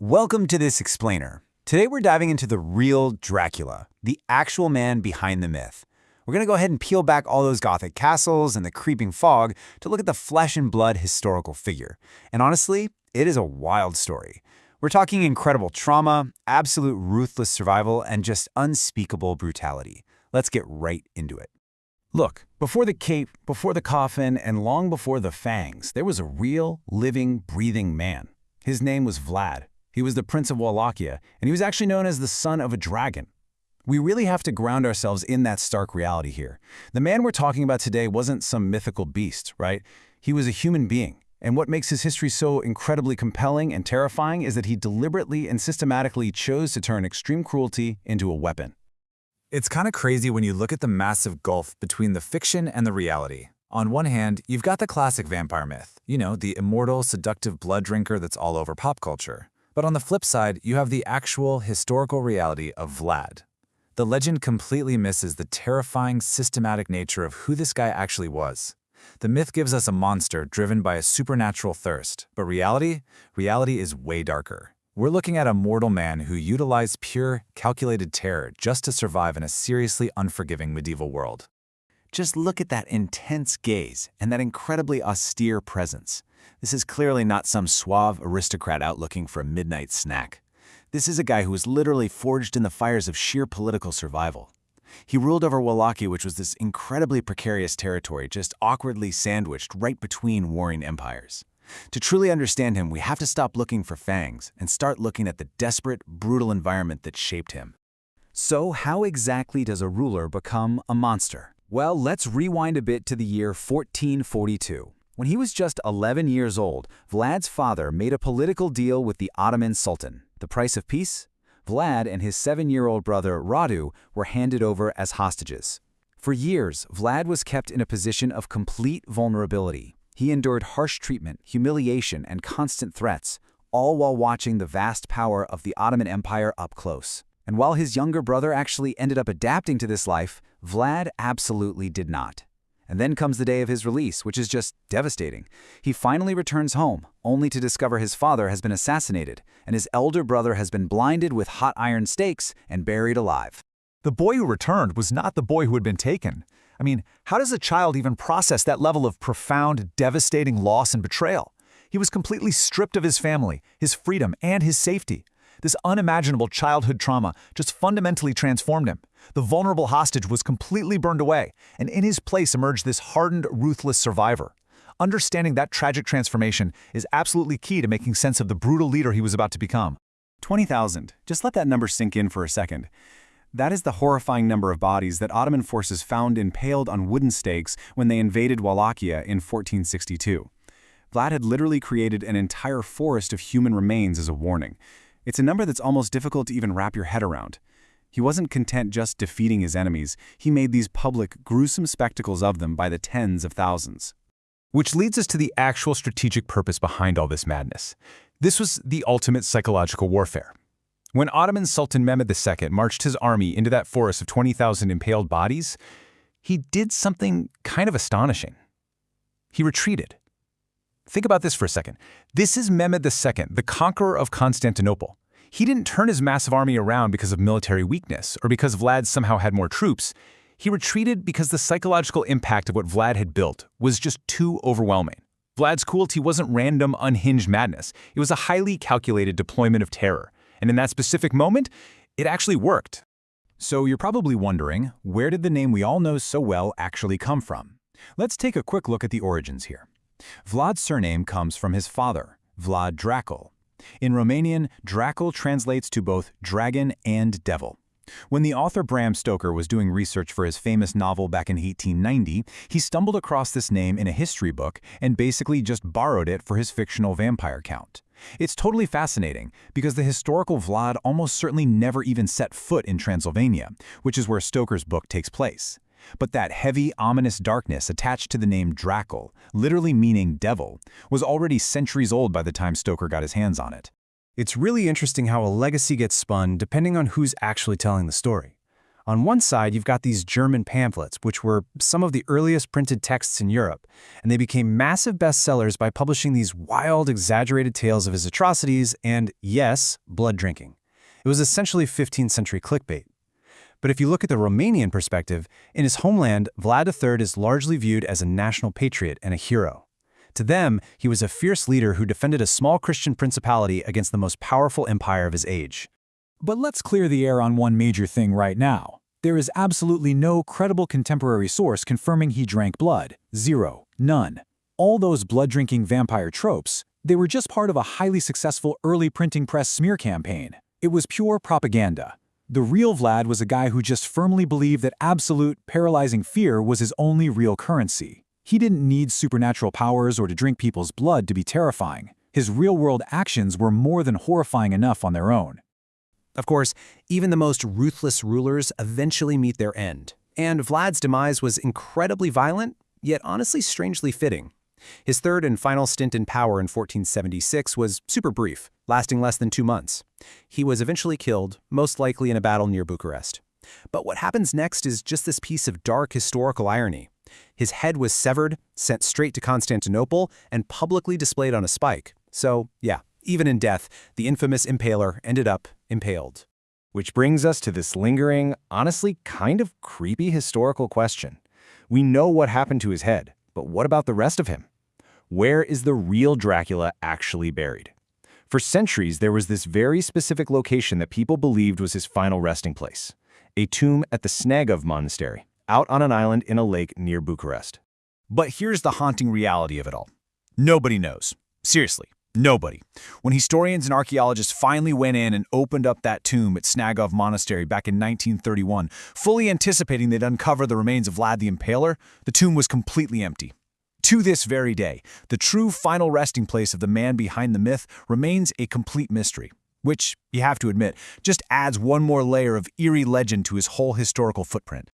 Welcome to this explainer. Today we're diving into the real Dracula, the actual man behind the myth. We're going to go ahead and peel back all those Gothic castles and the creeping fog to look at the flesh and blood historical figure. And honestly, it is a wild story. We're talking incredible trauma, absolute ruthless survival, and just unspeakable brutality. Let's get right into it. Look, before the cape, before the coffin, and long before the fangs, there was a real, living, breathing man. His name was Vlad. He was the Prince of Wallachia, and he was actually known as the son of a dragon. We really have to ground ourselves in that stark reality here. The man we're talking about today wasn't some mythical beast, right? He was a human being. And what makes his history so incredibly compelling and terrifying is that he deliberately and systematically chose to turn extreme cruelty into a weapon. It's kind of crazy when you look at the massive gulf between the fiction and the reality. On one hand, you've got the classic vampire myth, the immortal, seductive blood drinker that's all over pop culture. But on the flip side, you have the actual historical reality of Vlad. The legend completely misses the terrifying, systematic nature of who this guy actually was. The myth gives us a monster driven by a supernatural thirst, but reality is way darker. We're looking at a mortal man who utilized pure, calculated terror just to survive in a seriously unforgiving medieval world. Just look at that intense gaze and that incredibly austere presence. This is clearly not some suave aristocrat out looking for a midnight snack. This is a guy who was literally forged in the fires of sheer political survival. He ruled over Wallachia, which was this incredibly precarious territory just awkwardly sandwiched right between warring empires. To truly understand him, we have to stop looking for Fangs and start looking at the desperate, brutal environment that shaped him. So how exactly does a ruler become a monster? Well, let's rewind a bit to the year 1442. When he was just 11 years old, Vlad's father made a political deal with the Ottoman Sultan. The price of peace? Vlad and his 7-year-old brother Radu were handed over as hostages. For years, Vlad was kept in a position of complete vulnerability. He endured harsh treatment, humiliation, and constant threats, all while watching the vast power of the Ottoman Empire up close. And while his younger brother actually ended up adapting to this life, Vlad absolutely did not. And then comes the day of his release, which is just devastating. He finally returns home, only to discover his father has been assassinated, and his elder brother has been blinded with hot iron stakes and buried alive. The boy who returned was not the boy who had been taken. I mean, how does a child even process that level of profound, devastating loss and betrayal? He was completely stripped of his family, his freedom, and his safety. This unimaginable childhood trauma just fundamentally transformed him. The vulnerable hostage was completely burned away, and in his place emerged this hardened, ruthless survivor. Understanding that tragic transformation is absolutely key to making sense of the brutal leader he was about to become. 20,000. Just let that number sink in for a second. That is the horrifying number of bodies that Ottoman forces found impaled on wooden stakes when they invaded Wallachia in 1462. Vlad had literally created an entire forest of human remains as a warning. It's a number that's almost difficult to even wrap your head around. He wasn't content just defeating his enemies. He made these public, gruesome spectacles of them by the tens of thousands. Which leads us to the actual strategic purpose behind all this madness. This was the ultimate psychological warfare. When Ottoman Sultan Mehmed II marched his army into that forest of 20,000 impaled bodies, he did something kind of astonishing. He retreated. Think about this for a second. This is Mehmed II, the conqueror of Constantinople. He didn't turn his massive army around because of military weakness or because Vlad somehow had more troops. He retreated because the psychological impact of what Vlad had built was just too overwhelming. Vlad's cruelty wasn't random, unhinged madness. It was a highly calculated deployment of terror. And in that specific moment, it actually worked. So you're probably wondering, where did the name we all know so well actually come from? Let's take a quick look at the origins here. Vlad's surname comes from his father, Vlad Dracula. In Romanian, Dracula translates to both dragon and devil. When the author Bram Stoker was doing research for his famous novel back in 1890, he stumbled across this name in a history book and basically just borrowed it for his fictional vampire count. It's totally fascinating because the historical Vlad almost certainly never even set foot in Transylvania, which is where Stoker's book takes place. But that heavy, ominous darkness attached to the name Dracula, literally meaning devil, was already centuries old by the time Stoker got his hands on it. It's really interesting how a legacy gets spun depending on who's actually telling the story. On one side, you've got these German pamphlets, which were some of the earliest printed texts in Europe, and they became massive bestsellers by publishing these wild, exaggerated tales of his atrocities and, yes, blood drinking. It was essentially 15th century clickbait. But if you look at the Romanian perspective, in his homeland, Vlad III is largely viewed as a national patriot and a hero. To them, he was a fierce leader who defended a small Christian principality against the most powerful empire of his age. But let's clear the air on one major thing right now. There is absolutely no credible contemporary source confirming he drank blood. Zero. None. All those blood-drinking vampire tropes, they were just part of a highly successful early printing press smear campaign. It was pure propaganda. The real Vlad was a guy who just firmly believed that absolute, paralyzing fear was his only real currency. He didn't need supernatural powers or to drink people's blood to be terrifying. His real-world actions were more than horrifying enough on their own. Of course, even the most ruthless rulers eventually meet their end, and Vlad's demise was incredibly violent, yet honestly strangely fitting. His third and final stint in power in 1476 was super brief, lasting less than 2 months. He was eventually killed, most likely in a battle near Bucharest. But what happens next is just this piece of dark historical irony. His head was severed, sent straight to Constantinople, and publicly displayed on a spike. So, yeah, even in death, the infamous impaler ended up impaled. Which brings us to this lingering, honestly kind of creepy historical question. We know what happened to his head, but what about the rest of him? Where is the real Dracula actually buried? For centuries, there was this very specific location that people believed was his final resting place, a tomb at the Snagov Monastery, out on an island in a lake near Bucharest. But here's the haunting reality of it all. Nobody knows. Seriously, nobody. When historians and archaeologists finally went in and opened up that tomb at Snagov Monastery back in 1931, fully anticipating they'd uncover the remains of Vlad the Impaler, the tomb was completely empty. To this very day, the true final resting place of the man behind the myth remains a complete mystery, which, you have to admit, just adds one more layer of eerie legend to his whole historical footprint.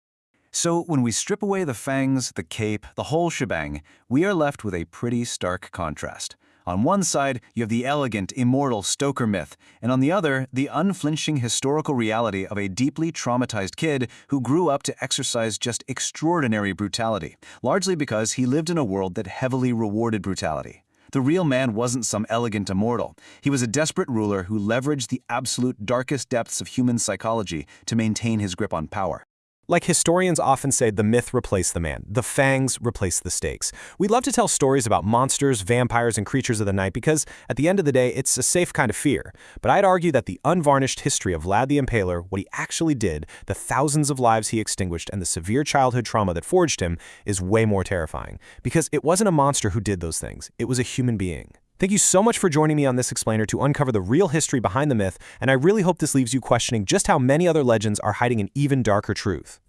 So when we strip away the fangs, the cape, the whole shebang, we are left with a pretty stark contrast. On one side, you have the elegant, immortal Stoker myth, and on the other, the unflinching historical reality of a deeply traumatized kid who grew up to exercise just extraordinary brutality, largely because he lived in a world that heavily rewarded brutality. The real man wasn't some elegant immortal. He was a desperate ruler who leveraged the absolute darkest depths of human psychology to maintain his grip on power. Like historians often say, the myth replaced the man. The fangs replaced the stakes. We love to tell stories about monsters, vampires, and creatures of the night because, at the end of the day, it's a safe kind of fear. But I'd argue that the unvarnished history of Vlad the Impaler, what he actually did, the thousands of lives he extinguished, and the severe childhood trauma that forged him is way more terrifying. Because it wasn't a monster who did those things. It was a human being. Thank you so much for joining me on this explainer to uncover the real history behind the myth, and I really hope this leaves you questioning just how many other legends are hiding an even darker truth.